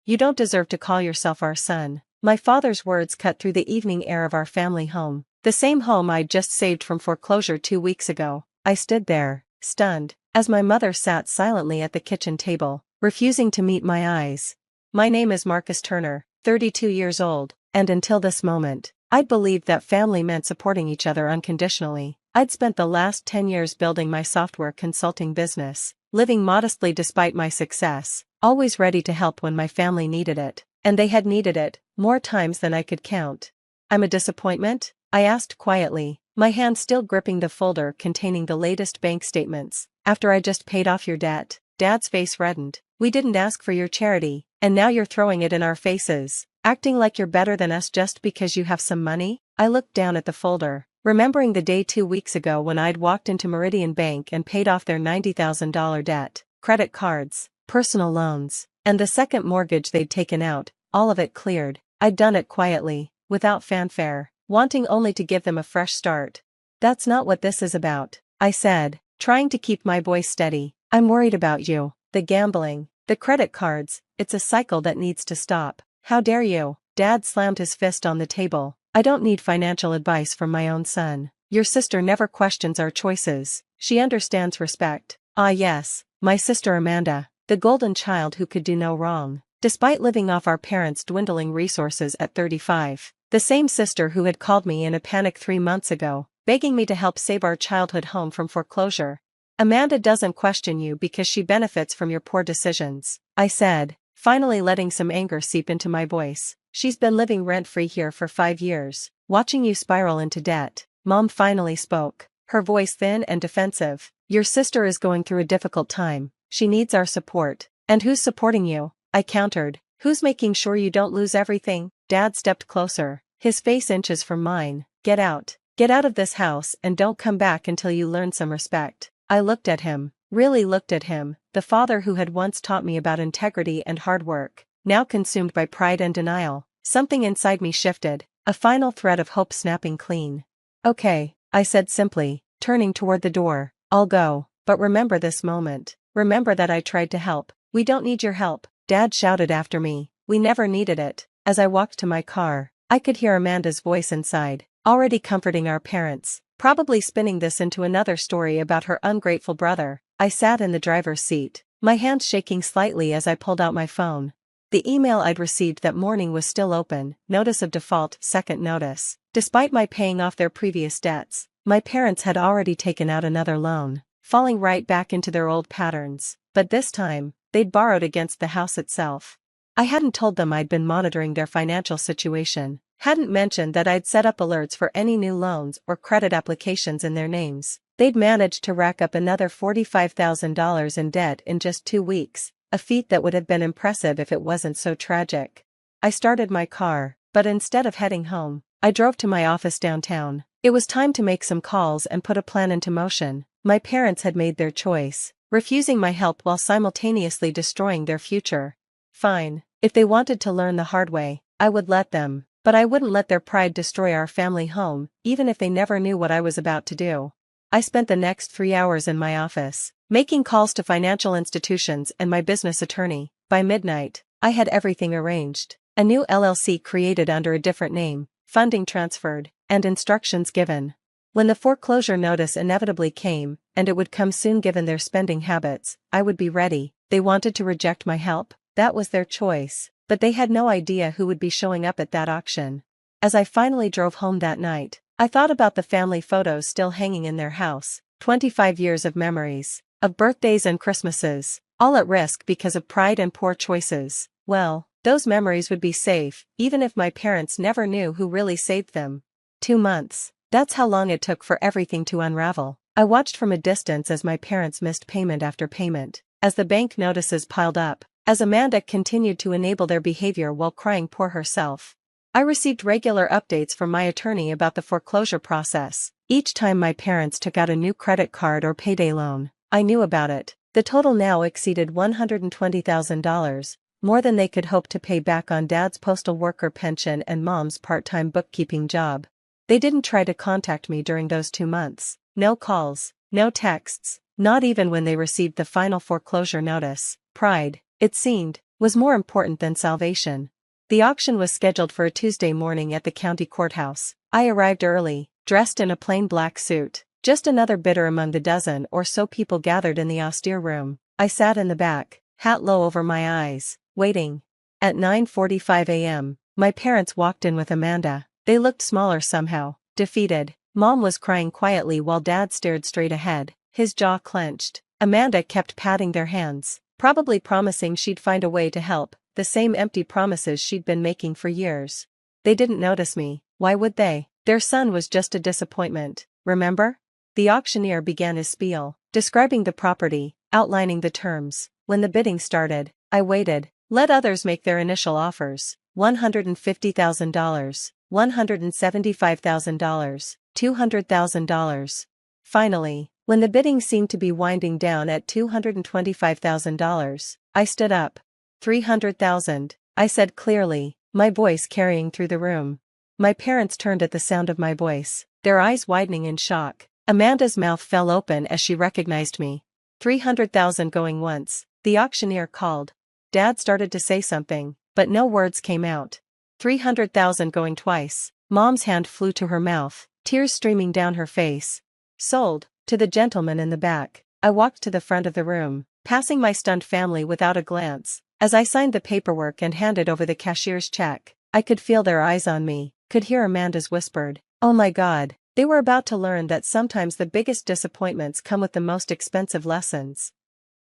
You don't deserve to call yourself our son." My father's words cut through the evening air of our family home. The same home I'd just saved from foreclosure 2 weeks ago. I stood there, stunned, as my mother sat silently at the kitchen table, refusing to meet my eyes. My name is Marcus Turner, 32 years old, and until this moment, I'd believed that family meant supporting each other unconditionally. I'd spent the last 10 years building my software consulting business, living modestly despite my success, always ready to help when my family needed it, and they had needed it, more times than I could count. "I'm a disappointment?" I asked quietly, my hand still gripping the folder containing the latest bank statements. "After I just paid off your debt." Dad's face reddened. "We didn't ask for your charity, and now you're throwing it in our faces, acting like you're better than us just because you have some money?" I looked down at the folder, remembering the day 2 weeks ago when I'd walked into Meridian Bank and paid off their $90,000 debt, credit cards, personal loans, and the second mortgage they'd taken out, all of it cleared. I'd done it quietly, without fanfare, wanting only to give them a fresh start. "That's not what this is about," I said, trying to keep my voice steady. "I'm worried about you, the gambling, the credit cards. It's a cycle that needs to stop." "How dare you?" Dad slammed his fist on the table. "I don't need financial advice from my own son. Your sister never questions our choices. She understands respect." Ah yes, my sister Amanda, the golden child who could do no wrong, despite living off our parents' dwindling resources at 35. The same sister who had called me in a panic 3 months ago, begging me to help save our childhood home from foreclosure. "Amanda doesn't question you because she benefits from your poor decisions," I said, finally letting some anger seep into my voice. "She's been living rent-free here for 5 years, watching you spiral into debt." Mom finally spoke, her voice thin and defensive. "Your sister is going through a difficult time. She needs our support." "And who's supporting you?" I countered. "Who's making sure you don't lose everything?" Dad stepped closer, his face inches from mine. "Get out. Get out of this house and don't come back until you learn some respect." I looked at him, really looked at him, the father who had once taught me about integrity and hard work, now consumed by pride and denial. Something inside me shifted, a final thread of hope snapping clean. "Okay," I said simply, turning toward the door. "I'll go, but remember this moment. Remember that I tried to help." "We don't need your help," Dad shouted after me. "We never needed it." As I walked to my car, I could hear Amanda's voice inside, already comforting our parents, probably spinning this into another story about her ungrateful brother. I sat in the driver's seat, my hands shaking slightly as I pulled out my phone. The email I'd received that morning was still open, notice of default, second notice. Despite my paying off their previous debts, my parents had already taken out another loan, falling right back into their old patterns, but this time, they'd borrowed against the house itself. I hadn't told them I'd been monitoring their financial situation, hadn't mentioned that I'd set up alerts for any new loans or credit applications in their names. They'd managed to rack up another $45,000 in debt in just 2 weeks, a feat that would have been impressive if it wasn't so tragic. I started my car, but instead of heading home, I drove to my office downtown. It was time to make some calls and put a plan into motion. My parents had made their choice, refusing my help while simultaneously destroying their future. Fine, if they wanted to learn the hard way, I would let them, but I wouldn't let their pride destroy our family home, even if they never knew what I was about to do. I spent the next 3 hours in my office, making calls to financial institutions and my business attorney. By midnight, I had everything arranged, a new LLC created under a different name, funding transferred, and instructions given. When the foreclosure notice inevitably came, and it would come soon given their spending habits, I would be ready. They wanted to reject my help, that was their choice, but they had no idea who would be showing up at that auction. As I finally drove home that night, I thought about the family photos still hanging in their house, 25 years of memories, of birthdays and Christmases, all at risk because of pride and poor choices. Well, those memories would be safe, even if my parents never knew who really saved them. 2 months. That's how long it took for everything to unravel. I watched from a distance as my parents missed payment after payment, as the bank notices piled up, as Amanda continued to enable their behavior while crying poor herself. I received regular updates from my attorney about the foreclosure process. Each time my parents took out a new credit card or payday loan, I knew about it. The total now exceeded $120,000, more than they could hope to pay back on Dad's postal worker pension and Mom's part-time bookkeeping job. They didn't try to contact me during those 2 months. No calls, no texts, not even when they received the final foreclosure notice. Pride, it seemed, was more important than salvation. The auction was scheduled for a Tuesday morning at the county courthouse. I arrived early, dressed in a plain black suit, just another bidder among the dozen or so people gathered in the austere room. I sat in the back, hat low over my eyes, waiting. At 9:45 a.m., my parents walked in with Amanda. They looked smaller somehow, defeated. Mom was crying quietly while Dad stared straight ahead, his jaw clenched. Amanda kept patting their hands, probably promising she'd find a way to help, the same empty promises she'd been making for years. They didn't notice me, why would they? Their son was just a disappointment, remember? The auctioneer began his spiel, describing the property, outlining the terms. When the bidding started, I waited. Let others make their initial offers. $150,000, $175,000, $200,000. Finally, when the bidding seemed to be winding down at $225,000, I stood up. $300,000, I said clearly, my voice carrying through the room. My parents turned at the sound of my voice, their eyes widening in shock. Amanda's mouth fell open as she recognized me. $300,000 going once, the auctioneer called. Dad started to say something, but no words came out. $300,000 going twice. Mom's hand flew to her mouth, tears streaming down her face. Sold, to the gentleman in the back. I walked to the front of the room, passing my stunned family without a glance. As I signed the paperwork and handed over the cashier's check, I could feel their eyes on me, could hear Amanda's whispered, "Oh my God." They were about to learn that sometimes the biggest disappointments come with the most expensive lessons.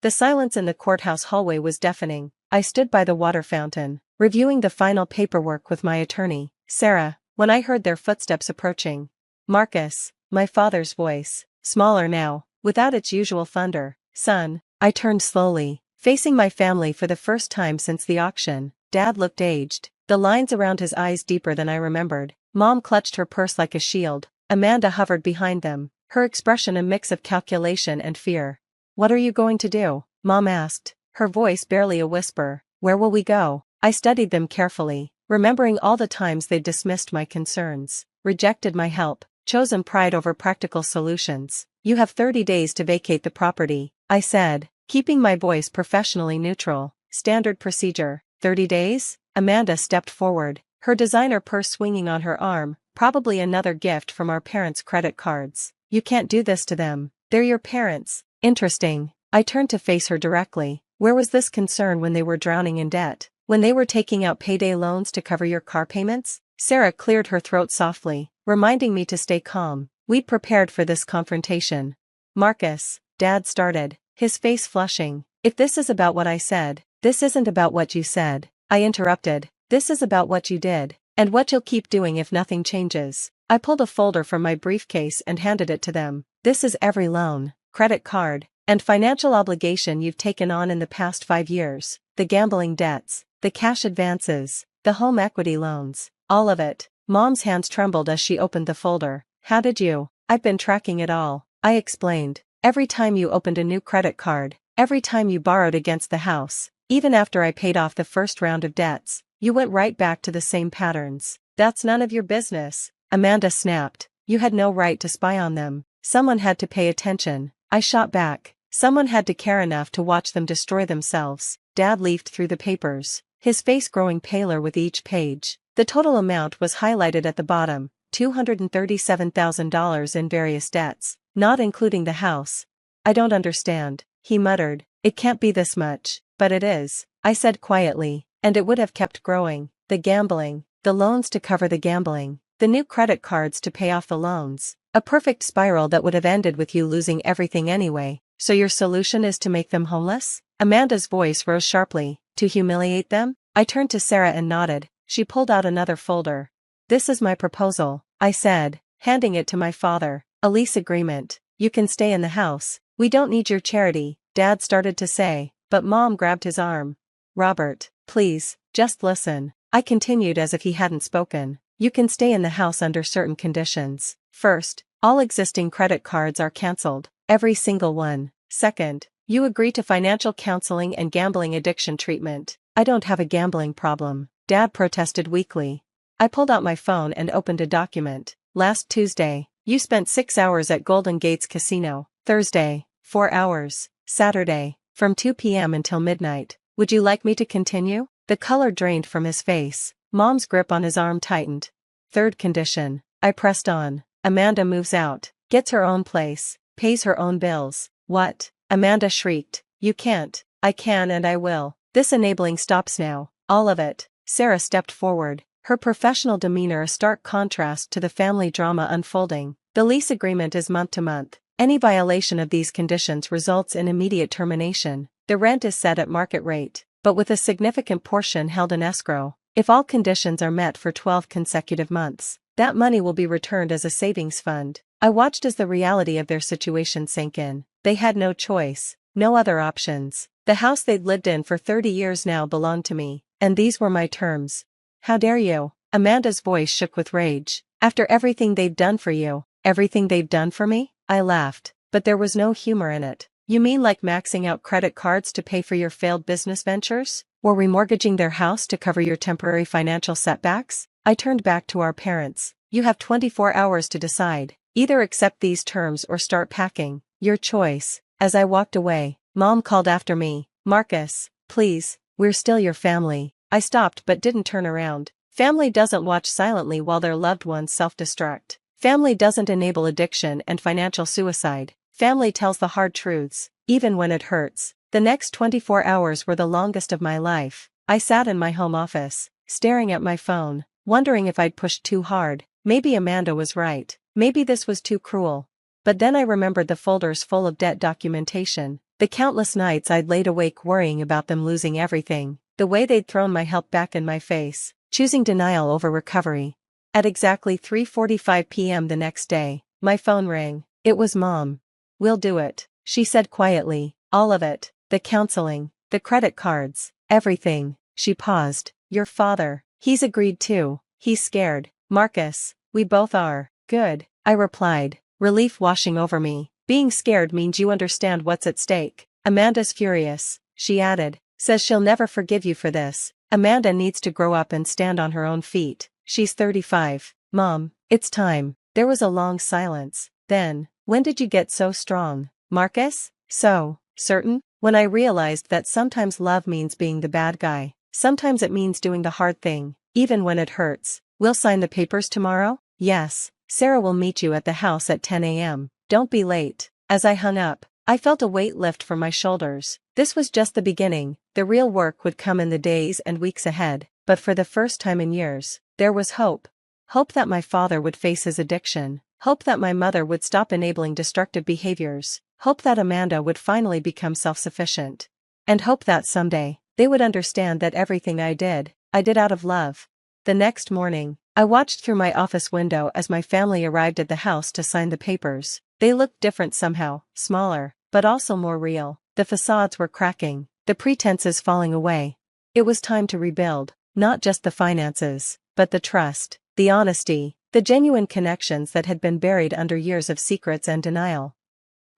The silence in the courthouse hallway was deafening. I stood by the water fountain, reviewing the final paperwork with my attorney, Sarah, when I heard their footsteps approaching. Marcus, my father's voice, smaller now, without its usual thunder. Son. I turned slowly, facing my family for the first time since the auction. Dad looked aged, the lines around his eyes deeper than I remembered. Mom clutched her purse like a shield. Amanda hovered behind them, her expression a mix of calculation and fear. What are you going to do? Mom asked, her voice barely a whisper. Where will we go? I studied them carefully, remembering all the times they dismissed my concerns, rejected my help, chosen pride over practical solutions. You have 30 days to vacate the property, I said, keeping my voice professionally neutral. Standard procedure. 30 days? Amanda stepped forward, her designer purse swinging on her arm, probably another gift from our parents' credit cards. You can't do this to them. They're your parents. Interesting. I turned to face her directly. Where was this concern when they were drowning in debt? When they were taking out payday loans to cover your car payments? Sarah cleared her throat softly, reminding me to stay calm. We'd prepared for this confrontation. Marcus, Dad started, his face flushing. If this is about what I said, this isn't about what you said. I interrupted. This is about what you did, and what you'll keep doing if nothing changes. I pulled a folder from my briefcase and handed it to them. This is every loan, credit card, and financial obligation you've taken on in the past 5 years. The gambling debts, the cash advances, the home equity loans, all of it. Mom's hands trembled as she opened the folder. How did you? I've been tracking it all, I explained. Every time you opened a new credit card, every time you borrowed against the house, even after I paid off the first round of debts, you went right back to the same patterns. That's none of your business, Amanda snapped. You had no right to spy on them. Someone had to pay attention. I shot back. Someone had to care enough to watch them destroy themselves. Dad leafed through the papers, his face growing paler with each page. The total amount was highlighted at the bottom, $237,000 in various debts, not including the house. I don't understand, he muttered. It can't be this much, but it is, I said quietly, and it would have kept growing. The gambling, the loans to cover the gambling, the new credit cards to pay off the loans. A perfect spiral that would have ended with you losing everything anyway. So your solution is to make them homeless? Amanda's voice rose sharply. To humiliate them? I turned to Sarah and nodded. She pulled out another folder. This is my proposal, I said, handing it to my father. A lease agreement. You can stay in the house. We don't need your charity, Dad started to say, but Mom grabbed his arm. Robert, please, just listen. I continued as if he hadn't spoken. You can stay in the house under certain conditions. First, all existing credit cards are cancelled, every single one. Second, you agree to financial counseling and gambling addiction treatment. I don't have a gambling problem, Dad protested weakly. I pulled out my phone and opened a document. Last Tuesday, you spent 6 hours at Golden Gates Casino. Thursday, 4 hours. Saturday, from 2 p.m. until midnight. Would you like me to continue? The color drained from his face. Mom's grip on his arm tightened. Third condition. I pressed on. Amanda moves out, gets her own place, pays her own bills. What? Amanda shrieked. You can't. I can and I will. This enabling stops now. All of it. Sarah stepped forward, her professional demeanor a stark contrast to the family drama unfolding. The lease agreement is month to month. Any violation of these conditions results in immediate termination. The rent is set at market rate, but with a significant portion held in escrow. If all conditions are met for 12 consecutive months, that money will be returned as a savings fund. I watched as the reality of their situation sank in. They had no choice, no other options. The house they'd lived in for 30 years now belonged to me, and these were my terms. How dare you? Amanda's voice shook with rage. After everything they've done for you, everything they've done for me? I laughed, but there was no humor in it. You mean like maxing out credit cards to pay for your failed business ventures? Or remortgaging their house to cover your temporary financial setbacks? I turned back to our parents. You have 24 hours to decide. Either accept these terms or start packing. Your choice. As I walked away, Mom called after me. Marcus, please, we're still your family. I stopped but didn't turn around. Family doesn't watch silently while their loved ones self-destruct. Family doesn't enable addiction and financial suicide. Family tells the hard truths, even when it hurts. The next 24 hours were the longest of my life. I sat in my home office, staring at my phone, wondering if I'd pushed too hard. Maybe Amanda was right. Maybe this was too cruel. But then I remembered the folders full of debt documentation, the countless nights I'd laid awake worrying about them losing everything, the way they'd thrown my help back in my face, choosing denial over recovery. At exactly 3:45 p.m. the next day, my phone rang. It was Mom. We'll do it, she said quietly. All of it. The counseling, the credit cards, everything. She paused. Your father. He's agreed too. He's scared. Marcus, we both are. Good, I replied, relief washing over me. Being scared means you understand what's at stake. Amanda's furious, she added. Says she'll never forgive you for this. Amanda needs to grow up and stand on her own feet. She's 35. Mom, it's time. There was a long silence. Then, when did you get so strong, Marcus? So certain? When I realized that sometimes love means being the bad guy. Sometimes it means doing the hard thing, even when it hurts. We'll sign the papers tomorrow? Yes. Sarah will meet you at the house at 10 a.m. Don't be late. As I hung up, I felt a weight lift from my shoulders. This was just the beginning. The real work would come in the days and weeks ahead. But for the first time in years, there was hope. Hope that my father would face his addiction. Hope that my mother would stop enabling destructive behaviors. Hope that Amanda would finally become self-sufficient. And hope that someday, they would understand that everything I did out of love. The next morning, I watched through my office window as my family arrived at the house to sign the papers. They looked different somehow, smaller, but also more real. The facades were cracking, the pretenses falling away. It was time to rebuild, not just the finances, but the trust, the honesty, the genuine connections that had been buried under years of secrets and denial.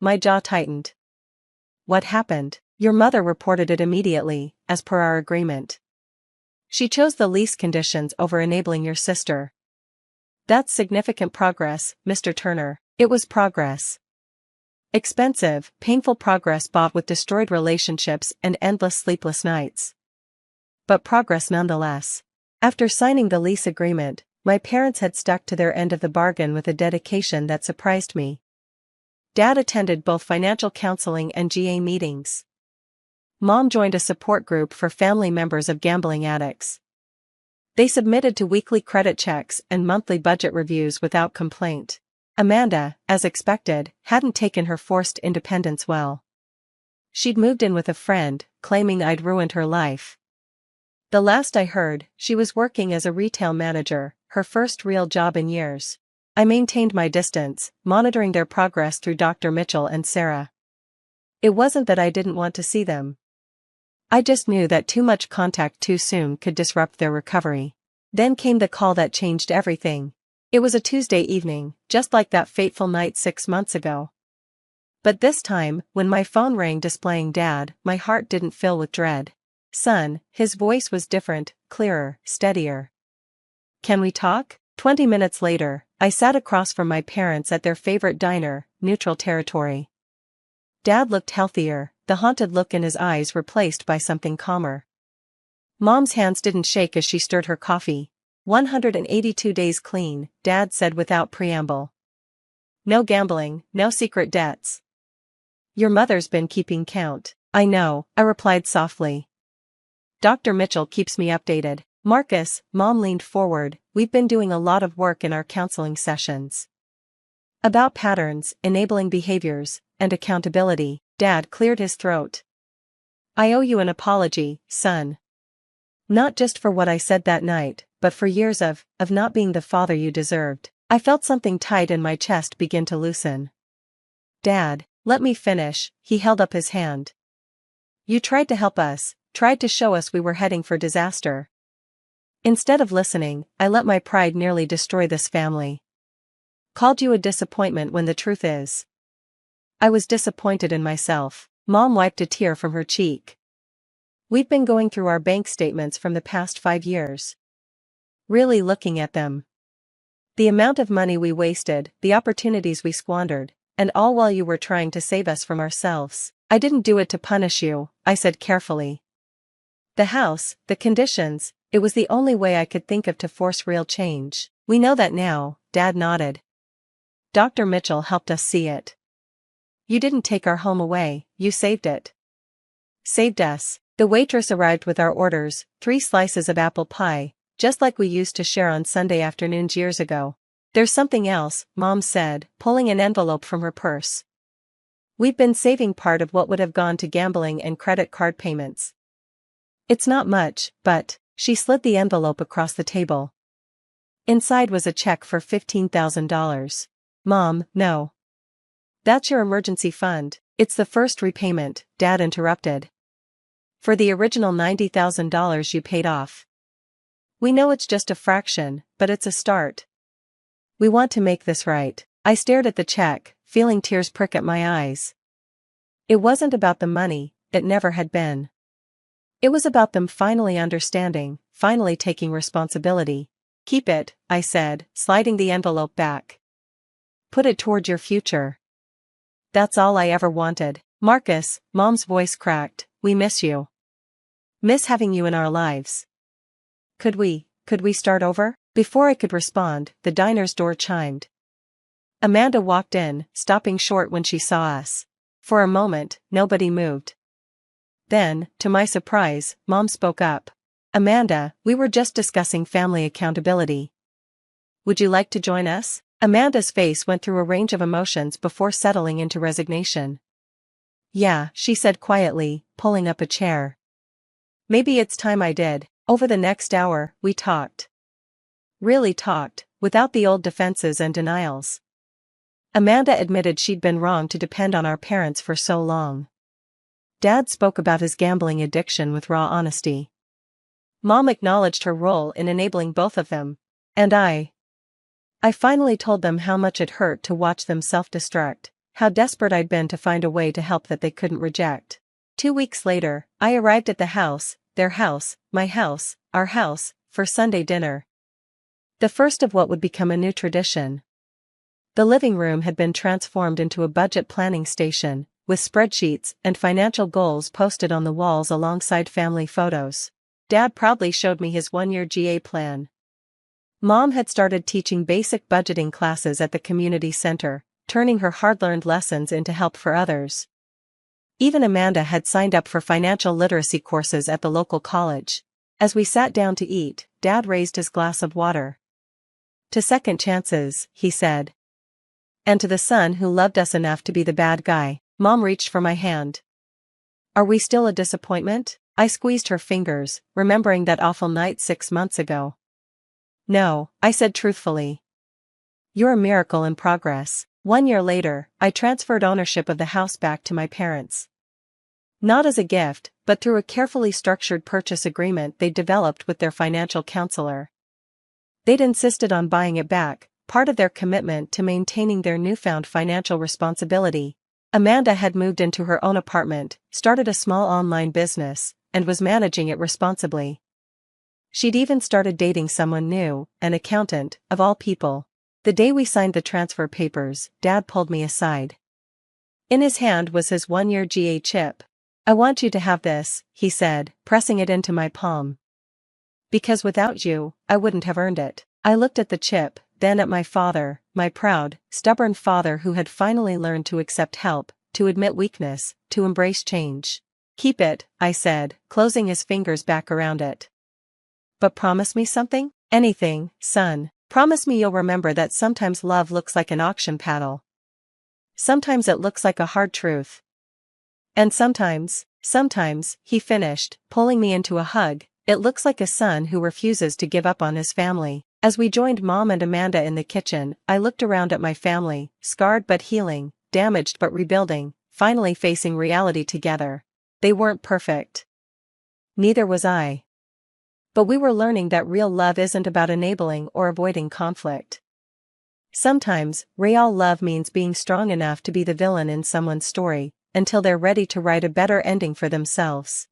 My jaw tightened. What happened? Your mother reported it immediately, as per our agreement. She chose the lease conditions over enabling your sister. That's significant progress, Mr. Turner. It was progress. Expensive, painful progress bought with destroyed relationships and endless sleepless nights. But progress nonetheless. After signing the lease agreement, my parents had stuck to their end of the bargain with a dedication that surprised me. Dad attended both financial counseling and GA meetings. Mom joined a support group for family members of gambling addicts. They submitted to weekly credit checks and monthly budget reviews without complaint. Amanda, as expected, hadn't taken her forced independence well. She'd moved in with a friend, claiming I'd ruined her life. The last I heard, she was working as a retail manager, her first real job in years. I maintained my distance, monitoring their progress through Dr. Mitchell and Sarah. It wasn't that I didn't want to see them. I just knew that too much contact too soon could disrupt their recovery. Then came the call that changed everything. It was a Tuesday evening, just like that fateful night 6 months ago. But this time, when my phone rang displaying Dad, my heart didn't fill with dread. Son, his voice was different, clearer, steadier. Can we talk? 20 minutes later, I sat across from my parents at their favorite diner, Neutral Territory. Dad looked healthier, the haunted look in his eyes replaced by something calmer. Mom's hands didn't shake as she stirred her coffee. 182 days clean, Dad said without preamble. No gambling, no secret debts. Your mother's been keeping count. I know, I replied softly. Dr. Mitchell keeps me updated. Marcus, Mom leaned forward, we've been doing a lot of work in our counseling sessions. About patterns, enabling behaviors, and accountability. Dad cleared his throat. I owe you an apology, son. Not just for what I said that night, but for years of not being the father you deserved. I felt something tight in my chest begin to loosen. Dad, let me finish, he held up his hand. You tried to help us, tried to show us we were heading for disaster. Instead of listening, I let my pride nearly destroy this family. Called you a disappointment when the truth is, I was disappointed in myself. Mom wiped a tear from her cheek. We've been going through our bank statements from the past 5 years. Really looking at them. The amount of money we wasted, the opportunities we squandered, and all while you were trying to save us from ourselves. I didn't do it to punish you, I said carefully. The house, the conditions, it was the only way I could think of to force real change. We know that now, Dad nodded. Dr. Mitchell helped us see it. You didn't take our home away, you saved it. Saved us. The waitress arrived with our orders, 3 slices of apple pie, just like we used to share on Sunday afternoons years ago. There's something else, Mom said, pulling an envelope from her purse. We've been saving part of what would have gone to gambling and credit card payments. It's not much, but, she slid the envelope across the table. Inside was a check for $15,000. Mom, no. That's your emergency fund. It's the first repayment, Dad interrupted. For the original $90,000 you paid off. We know it's just a fraction, but it's a start. We want to make this right. I stared at the check, feeling tears prick at my eyes. It wasn't about the money, it never had been. It was about them finally understanding, finally taking responsibility. Keep it, I said, sliding the envelope back. Put it toward your future. That's all I ever wanted. Marcus, Mom's voice cracked, we miss you. Miss having you in our lives. Could we start over? Before I could respond, the diner's door chimed. Amanda walked in, stopping short when she saw us. For a moment, nobody moved. Then, to my surprise, Mom spoke up. Amanda, we were just discussing family accountability. Would you like to join us? Amanda's face went through a range of emotions before settling into resignation. Yeah, she said quietly, pulling up a chair. Maybe it's time I did. Over the next hour, we talked. Really talked, without the old defenses and denials. Amanda admitted she'd been wrong to depend on our parents for so long. Dad spoke about his gambling addiction with raw honesty. Mom acknowledged her role in enabling both of them. And I finally told them how much it hurt to watch them self-destruct, how desperate I'd been to find a way to help that they couldn't reject. 2 weeks later, I arrived at the house, their house, my house, our house, for Sunday dinner. The first of what would become a new tradition. The living room had been transformed into a budget planning station, with spreadsheets and financial goals posted on the walls alongside family photos. Dad proudly showed me his 1-year GA plan. Mom had started teaching basic budgeting classes at the community center, turning her hard-learned lessons into help for others. Even Amanda had signed up for financial literacy courses at the local college. As we sat down to eat, Dad raised his glass of water. To second chances, he said. And to the son who loved us enough to be the bad guy. Mom reached for my hand. Are we still a disappointment? I squeezed her fingers, remembering that awful night 6 months ago. No, I said truthfully. You're a miracle in progress. 1 year later, I transferred ownership of the house back to my parents. Not as a gift, but through a carefully structured purchase agreement they'd developed with their financial counselor. They'd insisted on buying it back, part of their commitment to maintaining their newfound financial responsibility. Amanda had moved into her own apartment, started a small online business, and was managing it responsibly. She'd even started dating someone new, an accountant, of all people. The day we signed the transfer papers, Dad pulled me aside. In his hand was his 1-year GA chip. I want you to have this, he said, pressing it into my palm. Because without you, I wouldn't have earned it. I looked at the chip, then at my father, my proud, stubborn father who had finally learned to accept help, to admit weakness, to embrace change. Keep it, I said, closing his fingers back around it. But promise me something? Anything, son. Promise me you'll remember that sometimes love looks like an auction paddle. Sometimes it looks like a hard truth. And sometimes, he finished, pulling me into a hug, it looks like a son who refuses to give up on his family. As we joined Mom and Amanda in the kitchen, I looked around at my family, scarred but healing, damaged but rebuilding, finally facing reality together. They weren't perfect. Neither was I. But we were learning that real love isn't about enabling or avoiding conflict. Sometimes, real love means being strong enough to be the villain in someone's story, until they're ready to write a better ending for themselves.